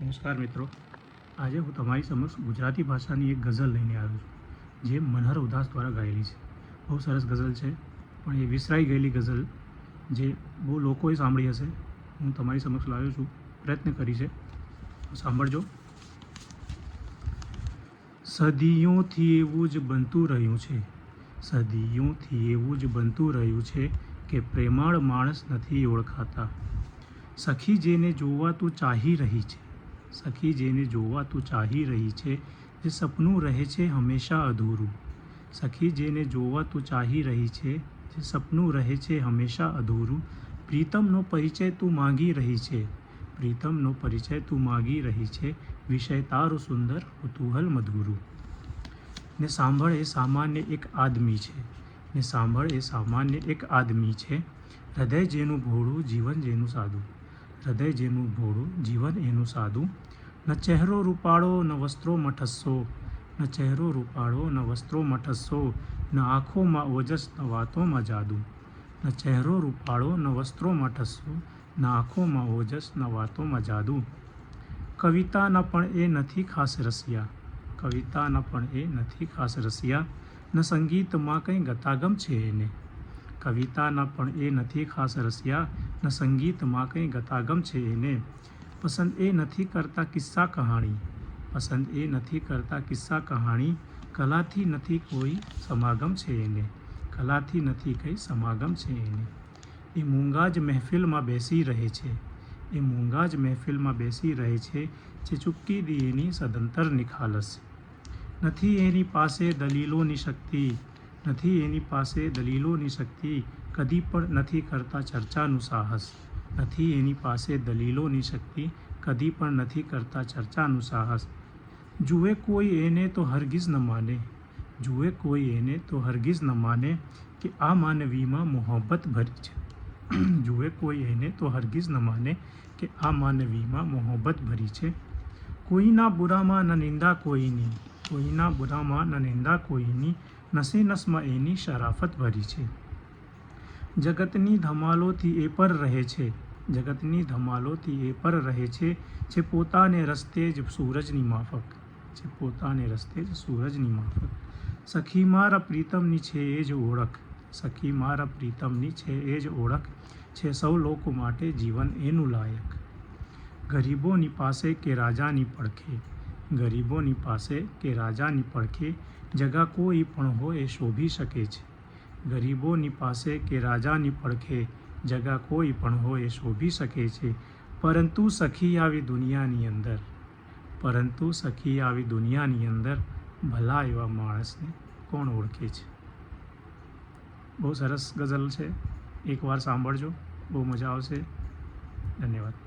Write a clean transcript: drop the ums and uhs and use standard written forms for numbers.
નમસ્કાર મિત્રો, આજે હું તમારી સમક્ષ ગુજરાતી ભાષાની એક ગઝલ લઈને આવ્યો છું જે મનહર ઉદાસ દ્વારા ગાયેલી છે. બહુ સરસ ગઝલ છે, પણ એ વિસરાઈ ગયેલી ગઝલ જે બહુ લોકોએ સાંભળી હશે, હું તમારી સમક્ષ લાવ્યો છું. પ્રયત્ન કરી છે, સાંભળજો. સદીઓથી એવું જ બનતું રહ્યું છે, સદીઓથી એવું જ બનતું રહ્યું છે કે પ્રેમાળ માણસ નથી ઓળખાતા. સખી જેને જોવા તું ચાહી રહી છે, સખી જેને જોવા તું ચાહી રહી છે, જે સપનું રહે છે હંમેશા અધૂરું. સખી જેને જોવા તું ચાહી રહી છે, જે સપનું રહે છે હંમેશા અધૂરું. પ્રીતમનો પરિચય તું માંગી રહી છે, પ્રીતમનો પરિચય તું માંગી રહી છે, વિષય તારું સુંદર કુતૂહલ મધુરું. ને સાંભળ એ સામાન્ય એક આદમી છે, ને સાંભળ એ સામાન્ય એક આદમી છે. હૃદય જેનું ભોળું, જીવન જેનું સાદું, હૃદય જેનું ભોળું, જીવન એનું સાદું. ન ચહેરો રૂપાળો, ન વસ્ત્રો મઠસ્સો, ન ચહેરો રૂપાળો, ન વસ્ત્રો મઠસ્સો, ન આંખોમાં ઓજસ, ન વાતોમાં જાદુ. ન ચહેરો રૂપાળો, ન વસ્ત્રો મઠસ્સો, ન આંખોમાં ઓજસ, ન વાતોમાં જાદુ. કવિતાના પણ એ નથી ખાસ રસિયા, કવિતાના પણ એ નથી ખાસ રસિયા, ન સંગીતમાં કંઈ ગતાગમ છે એને. કવિતાના પણ એ નથી ખાસ રસિયા, ન સંગીતમાં કંઈ ગતાગમ છે એને. પસંદ એ નથી કરતા કિસ્સા કહાણી, પસંદ એ નથી કરતા કિસ્સા કહાણી, કલાથી નથી કોઈ સમાગમ છે એને, કલાથી નથી કંઈ સમાગમ છે એને. એ મૂંગા જ મહેફિલમાં બેસી રહે છે, એ મૂંગા જ મહેફિલમાં બેસી રહે છે, જે ચૂકી દી એની સદંતર નિખાલસ. નથી એની પાસે દલીલોની શક્તિ, નથી એની પાસે દલીલોની શક્તિ, કદી પણ નથી કરતા ચર્ચાનું સાહસ. નથી એની પાસે દલીલોની શક્તિ, કદી પણ નથી કરતા ચર્ચાનું સાહસ. જુએ કોઈ એને તો હરગિઝ ન માને, જુએ કોઈ એને તો હરગિઝ ન માને, કે આ માનવીમાં મોહબ્બત ભરી છે. જુએ કોઈ એને તો હરગિઝ ન માને, કે આ માનવીમાં મોહબ્બત ભરી છે. કોઈના બુરામાં ન નિંદા કોઈની, કોઈના બુરામાં ન નિંદા કોઈની, નસે નસમાં એની શરાફત ભરી છે. જગતની ધમાલોથી એ પર રહે છે, જગતની ધમાલોથી એ પર રહે છે, જે પોતાને રસ્તે જ સૂરજની માફક, જે પોતાને રસ્તે જ સૂરજની માફક. સખી મારા પ્રીતમની છે એ જ ઓળખ, સખી મારા પ્રીતમની છે એ જ ઓળખ, છે સૌ લોકો માટે જીવન એનું લાયક. ગરીબોની પાસે કે રાજાની પડખે, ગરીબોની પાસે કે રાજાની પડખે, જગા કોઈ પણ હોય એ શોભી શકે છે. ગરીબોની પાસે કે રાજાની પડખે, જગા કોઈ પણ હોય એ શોભી શકે છે. પરંતુ સખી આવી દુનિયાની અંદર, પરંતુ સખી આવી દુનિયાની અંદર, ભલા એવા માણસને કોણ ઓળખે છે. બહુ સરસ ગઝલ છે, એકવાર સાંભળજો, બહુ મજા આવશે. ધન્યવાદ.